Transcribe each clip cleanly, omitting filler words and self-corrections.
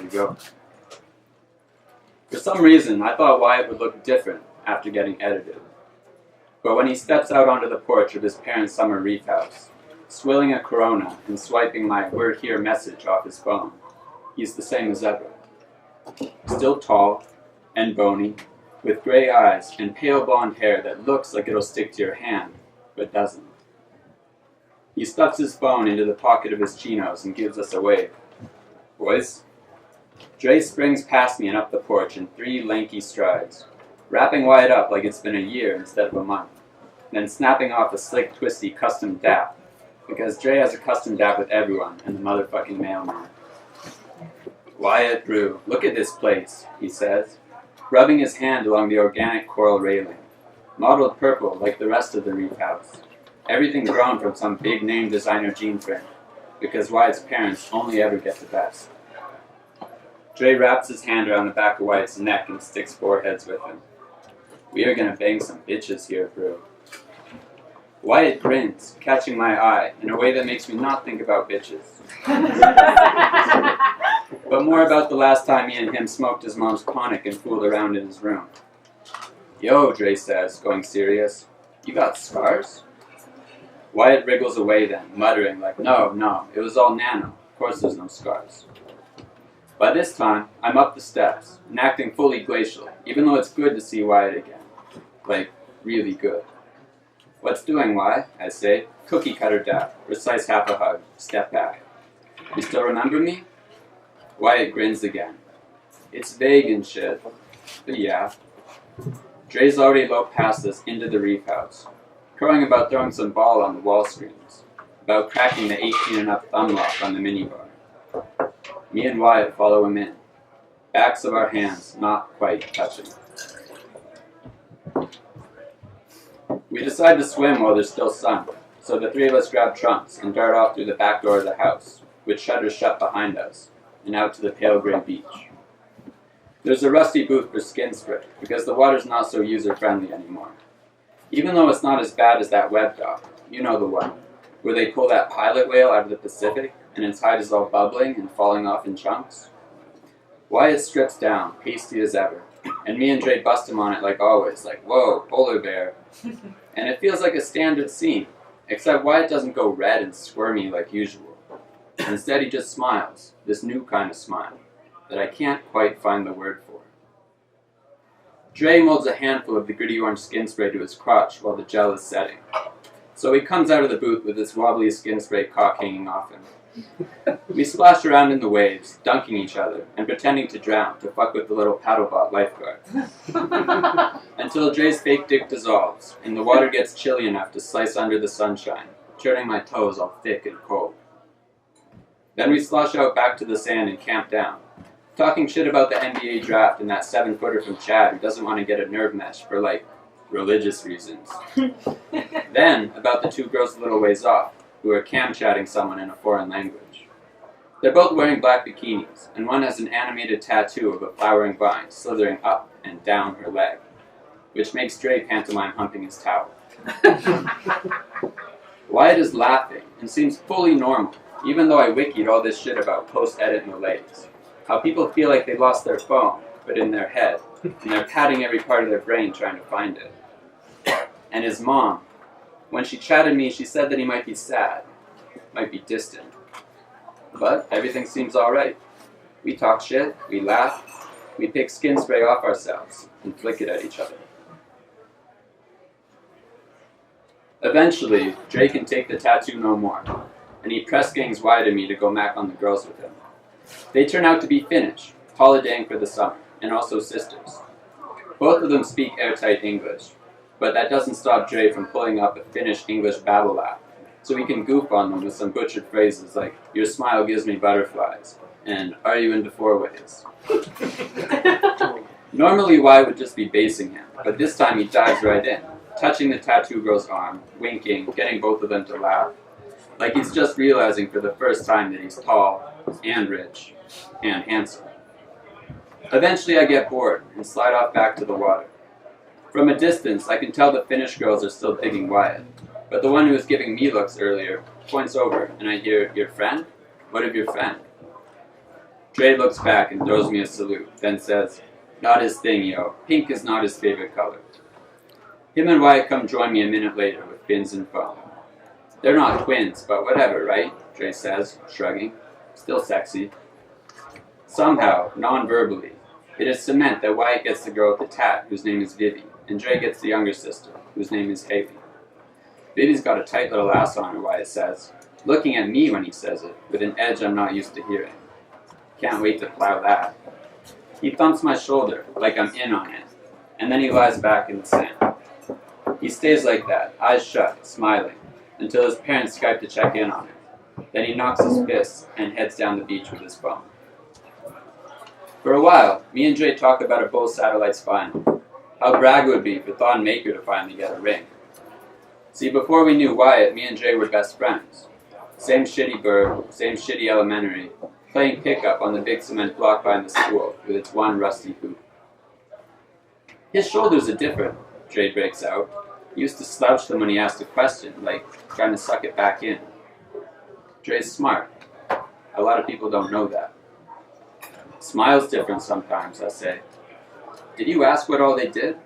to go. For some reason, I thought Wyatt would look different after getting edited. But when he steps out onto the porch of his parents' summer reef house, swilling a Corona and swiping my "We're here" message off his phone, he's the same as ever. Still tall and bony, with gray eyes and pale blonde hair that looks like it'll stick to your hand, but doesn't. He stuffs his phone into the pocket of his chinos and gives us a wave. "Boys?" Dre springs past me and up the porch in 3 lanky strides, wrapping Wyatt up like it's been a year instead of a month, then snapping off a slick, twisty custom dap, because Dre has a custom dap with everyone and the motherfucking mailman. "Wyatt Brew, look at this place," he says, rubbing his hand along the organic coral railing, mottled purple like the rest of the reef house. Everything grown from some big-name designer gene print, because Wyatt's parents only ever get the best. Dre wraps his hand around the back of Wyatt's neck and sticks foreheads with him. "We are gonna bang some bitches here, bro." Wyatt grins, catching my eye in a way that makes me not think about bitches. But more about the last time me and him smoked his mom's conic and fooled around in his room. "Yo," Dre says, going serious, "you got scars?" Wyatt wriggles away then, muttering like, No, it was all nano. Of course there's no scars." By this time, I'm up the steps, and acting fully glacial, even though it's good to see Wyatt again. Like, really good. "What's doing, Wyatt?" I say. Cookie cutter dap, precise half a hug, step back. "You still remember me?" Wyatt grins again. "It's vague and shit, but yeah." Dre's already loped past us into the reef house, crowing about throwing some ball on the wall screens, about cracking the 18 and up thumb lock on the minibar. Me and Wyatt follow him in, backs of our hands not quite touching. We decide to swim while there's still sun, so the 3 of us grab trunks and dart off through the back door of the house, with shutters shut behind us, and out to the pale gray beach. There's a rusty booth for skin spray, because the water's not so user-friendly anymore. Even though it's not as bad as that web doc, you know the one, where they pull that pilot whale out of the Pacific, and its hide is all bubbling and falling off in chunks. Wyatt strips down, pasty as ever, and me and Dre bust him on it like always, like, "Whoa, polar bear." And it feels like a standard scene, except Wyatt doesn't go red and squirmy like usual. Instead he just smiles, this new kind of smile, that I can't quite find the word for. Dre molds a handful of the gritty orange skin spray to his crotch while the gel is setting. So he comes out of the booth with his wobbly skin spray cock hanging off him. We splash around in the waves, dunking each other, and pretending to drown to fuck with the little paddlebot lifeguard. Until Dre's fake dick dissolves, and the water gets chilly enough to slice under the sunshine, turning my toes all thick and cold. Then we slosh out back to the sand and camp down, talking shit about the NBA draft and that 7-footer from Chad who doesn't want to get a nerve mesh for, like, religious reasons. Then, about the 2 girls a little ways off, who are cam-chatting someone in a foreign language. They're both wearing black bikinis, and one has an animated tattoo of a flowering vine slithering up and down her leg, which makes Dre pantomime humping his towel. Wyatt is laughing and seems fully normal, even though I wikied all this shit about post-edit malaise. How people feel like they lost their phone, but in their head, and they're patting every part of their brain trying to find it. And his mom, when she chatted me, she said that he might be sad, might be distant. But everything seems alright. We talk shit, we laugh, we pick skin spray off ourselves, and flick it at each other. Eventually, Dre can take the tattoo no more, and he press gangs Wyatt and me to go mac on the girls with him. They turn out to be Finnish, holidaying for the summer, and also sisters. Both of them speak airtight English, but that doesn't stop Dre from pulling up a Finnish English babble laugh, so we can goof on them with some butchered phrases like, "Your smile gives me butterflies," and "Are you into 4-ways?" Normally Wyatt would just be basing him, but this time he dives right in, touching the tattoo girl's arm, winking, getting both of them to laugh, like he's just realizing for the first time that he's tall, and rich, and handsome. Eventually I get bored and slide off back to the water. From a distance, I can tell the Finnish girls are still digging Wyatt, but the one who was giving me looks earlier points over, and I hear, "Your friend? What of your friend?" Dre looks back and throws me a salute, then says, "Not his thing, yo. Pink is not his favorite color." Him and Wyatt come join me a minute later with fins and foam. "They're not twins, but whatever, right?" Dre says, shrugging. "Still sexy." Somehow, non-verbally, it is cement that Wyatt gets the girl with the tat, whose name is Vivi, and Dre gets the younger sister, whose name is Haley. Vivi's got a tight little ass on her, Wyatt says, looking at me when he says it, with an edge I'm not used to hearing. Can't wait to plow that. He thumps my shoulder, like I'm in on it, and then he lies back in the sand. He stays like that, eyes shut, smiling, until his parents Skype to check in on him. Then he knocks his fists and heads down the beach with his phone. For a while, me and Dre talk about a Bull Satellites final. How brag it would be for Thon Maker to finally get a ring. See, before we knew Wyatt, me and Dre were best friends. Same shitty burg, same shitty elementary, playing pickup on the big cement block behind the school with its one rusty hoop. "His shoulders are different," Dre breaks out. He used to slouch them when he asked a question, like trying to suck it back in. Dre's smart. A lot of people don't know that. "Smile's different sometimes," I say. "Did you ask what all they did?"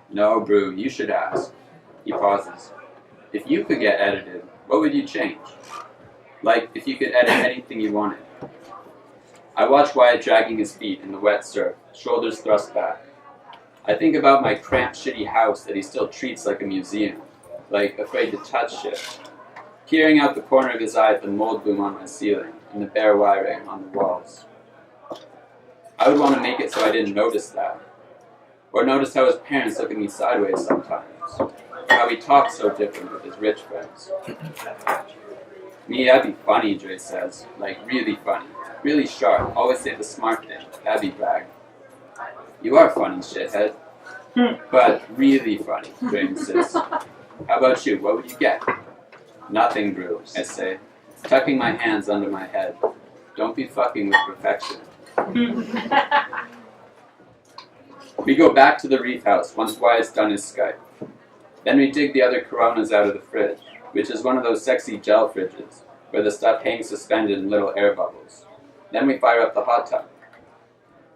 "No, Brew, you should ask." He pauses. "If you could get edited, what would you change? Like, if you could edit anything you wanted." I watch Wyatt dragging his feet in the wet surf, shoulders thrust back. I think about my cramped, shitty house that he still treats like a museum, like afraid to touch shit. Peering out the corner of his eye at the mold bloom on my ceiling and the bare wiring on the walls. I would want to make it so I didn't notice that. Or notice how his parents look at me sideways sometimes. Or how he talks so different with his rich friends. "Me, I'd be funny," Dre says. Like, really funny. Really sharp. Always say the smart thing. That'd be brag. "You are funny, shithead." "But really funny," Dre insists. "How about you? What would you get?" "Nothing, Brew," I say, tucking my hands under my head. Don't be fucking with perfection. We go back to the Reef House once Wyatt's done his Skype. Then we dig the other Coronas out of the fridge, which is one of those sexy gel fridges, where the stuff hangs suspended in little air bubbles. Then we fire up the hot tub.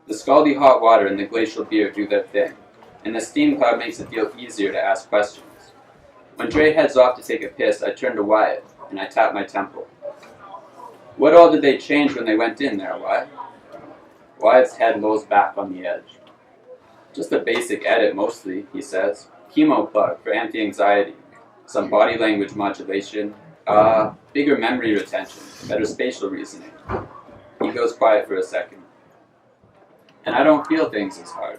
The scaldy hot water and the glacial beer do their thing, and the steam cloud makes it feel easier to ask questions. When Dre heads off to take a piss, I turn to Wyatt, and I tap my temple. "What all did they change when they went in there, Wyatt?" Wyatt's head lolls back on the edge. "Just a basic edit, mostly," he says. "Chemo plug for anti-anxiety, some body language modulation, bigger memory retention, better spatial reasoning." He goes quiet for a second. "And I don't feel things as hard.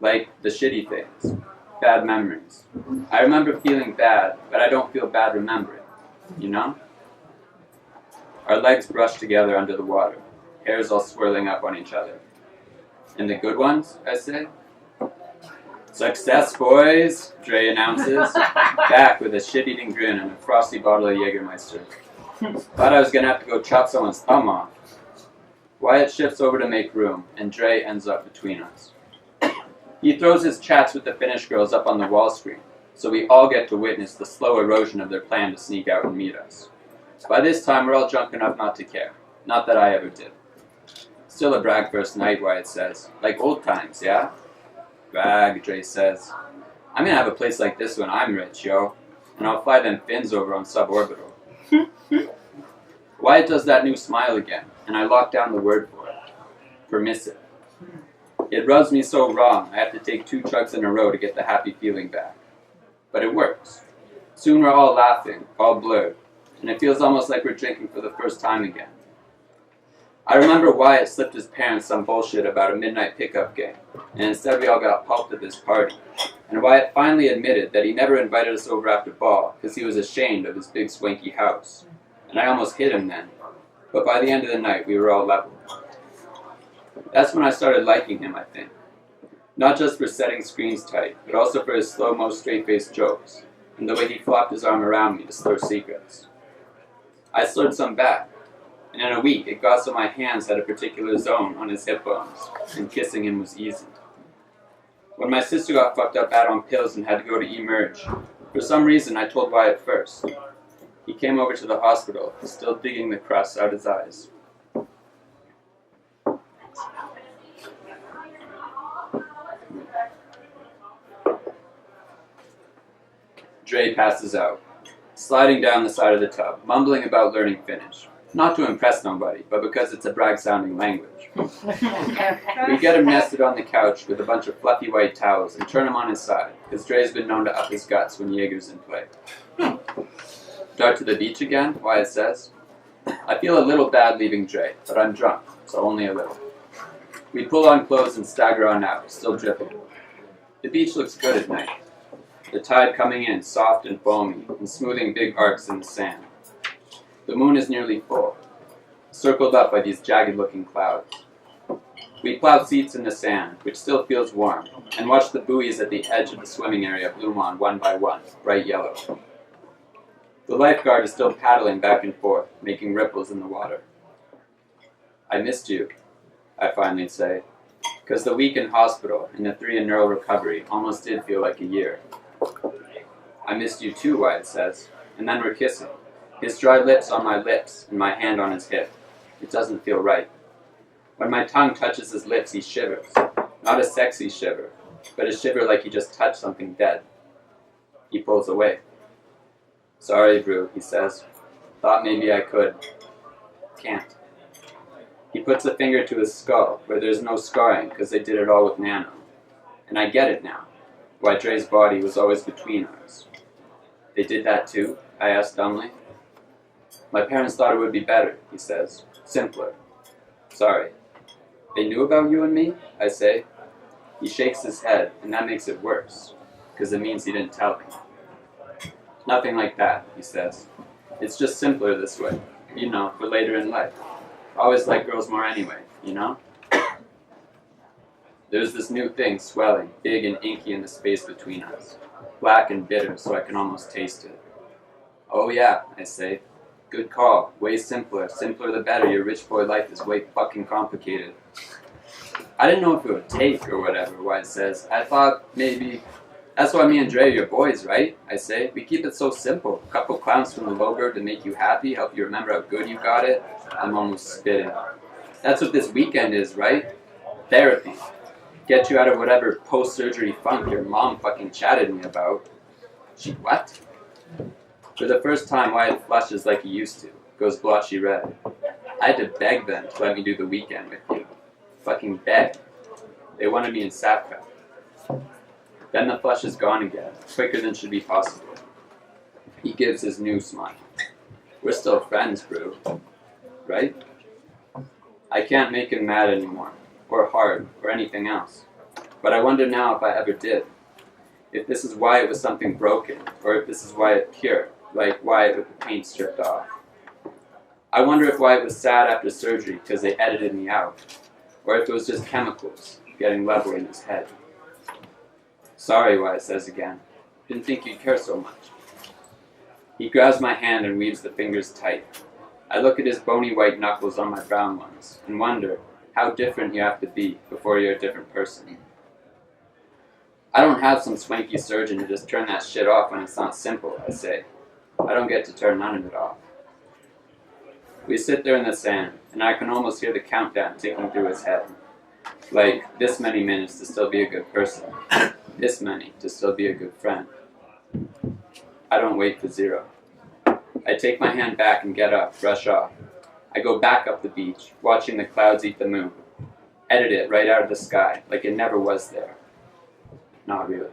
Like the shitty things, bad memories. I remember feeling bad, but I don't feel bad remembering, you know?" Our legs brush together under the water, hairs all swirling up on each other. "And the good ones?" I say. "Success, boys," Dre announces, back with a shit-eating grin and a frosty bottle of Jägermeister. "Thought I was gonna have to go chop someone's thumb off." Wyatt shifts over to make room, and Dre ends up between us. He throws his chats with the Finnish girls up on the wall screen, so we all get to witness the slow erosion of their plan to sneak out and meet us. By this time, we're all drunk enough not to care. Not that I ever did. "Still a brag first night," Wyatt says. "Like old times, yeah?" "Brag," Dre says. "I'm gonna have a place like this when I'm rich, yo. And I'll fly them fins over on suborbital." Wyatt does that new smile again, and I lock down the word for it. Permissive. It rubs me so wrong, I have to take 2 chugs in a row to get the happy feeling back. But it works. Soon we're all laughing, all blurred, and it feels almost like we're drinking for the first time again. I remember Wyatt slipped his parents some bullshit about a midnight pickup game, and instead we all got pulped at this party. And Wyatt finally admitted that he never invited us over after ball because he was ashamed of his big swanky house. And I almost hit him then, but by the end of the night we were all level. That's when I started liking him, I think. Not just for setting screens tight, but also for his slow-mo, straight-faced jokes, and the way he flopped his arm around me to slur secrets. I slurred some back, and in a week it got so my hands had a particular zone on his hip bones, and kissing him was easy. When my sister got fucked up bad on pills and had to go to emerge, for some reason I told Wyatt first. He came over to the hospital, still digging the crust out his eyes. Dre passes out, sliding down the side of the tub, mumbling about learning Finnish. Not to impress nobody, but because it's a brag-sounding language. We get him nested on the couch with a bunch of fluffy white towels and turn him on his side, because Dre's been known to up his guts when Jaeger's in play. Dart to the beach again, Wyatt says. I feel a little bad leaving Dre, but I'm drunk, so only a little. We pull on clothes and stagger on out, still dripping. The beach looks good at night. The tide coming in, soft and foamy, and smoothing big arcs in the sand. The moon is nearly full, circled up by these jagged-looking clouds. We plow seats in the sand, which still feels warm, and watch the buoys at the edge of the swimming area bloom on one by one, bright yellow. The lifeguard is still paddling back and forth, making ripples in the water. I missed you, I finally say, because the week in hospital and the 3 in neural recovery almost did feel like a year. I missed you too, Wyatt says, and then we're kissing. His dry lips on my lips and my hand on his hip. It doesn't feel right. When my tongue touches his lips, he shivers. Not a sexy shiver, but a shiver like he just touched something dead. He pulls away. Sorry, Brew, he says. Thought maybe I could. Can't. He puts a finger to his skull, where there's no scarring, because they did it all with Nano. And I get it now, why Dre's body was always between ours. They did that too? I asked dumbly. My parents thought it would be better, he says. Simpler. Sorry. They knew about you and me? I say. He shakes his head, and that makes it worse, because it means he didn't tell me. Nothing like that, he says. It's just simpler this way, you know, for later in life. Always like girls more anyway, you know? There's this new thing swelling, big and inky in the space between us. Black and bitter, so I can almost taste it. Oh yeah, I say. Good call. Way simpler. Simpler the better. Your rich boy life is way fucking complicated. I didn't know if it would take or whatever, Wyatt says. I thought maybe... That's why me and Dre are your boys, right? I say. We keep it so simple. A couple clowns from the Lowbird to make you happy, help you remember how good you got it. I'm almost spitting. That's what this weekend is, right? Therapy. Get you out of whatever post-surgery funk your mom fucking chatted me about. She what? For the first time, Wyatt flushes like he used to, goes blotchy red. I had to beg them to let me do the weekend with you. Fucking beg. They wanted me in Sapka. Then the flush is gone again, quicker than should be possible. He gives his new smile. We're still friends, Brew. Right? I can't make him mad anymore, or hard, or anything else. But I wonder now if I ever did. If this is why it was something broken, or if this is why it cured. Like Wyatt with the paint stripped off. I wonder if Wyatt was sad after surgery because they edited me out, or if it was just chemicals getting level in his head. Sorry, Wyatt says again. Didn't think you'd care so much. He grabs my hand and weaves the fingers tight. I look at his bony white knuckles on my brown ones and wonder how different you have to be before you're a different person. I don't have some swanky surgeon to just turn that shit off when it's not simple, I say. I don't get to turn none of it off. We sit there in the sand, and I can almost hear the countdown ticking through his head. Like, this many minutes to still be a good person. This many to still be a good friend. I don't wait for 0. I take my hand back and get up, brush off. I go back up the beach, watching the clouds eat the moon. Edit it right out of the sky, like it never was there. Not really.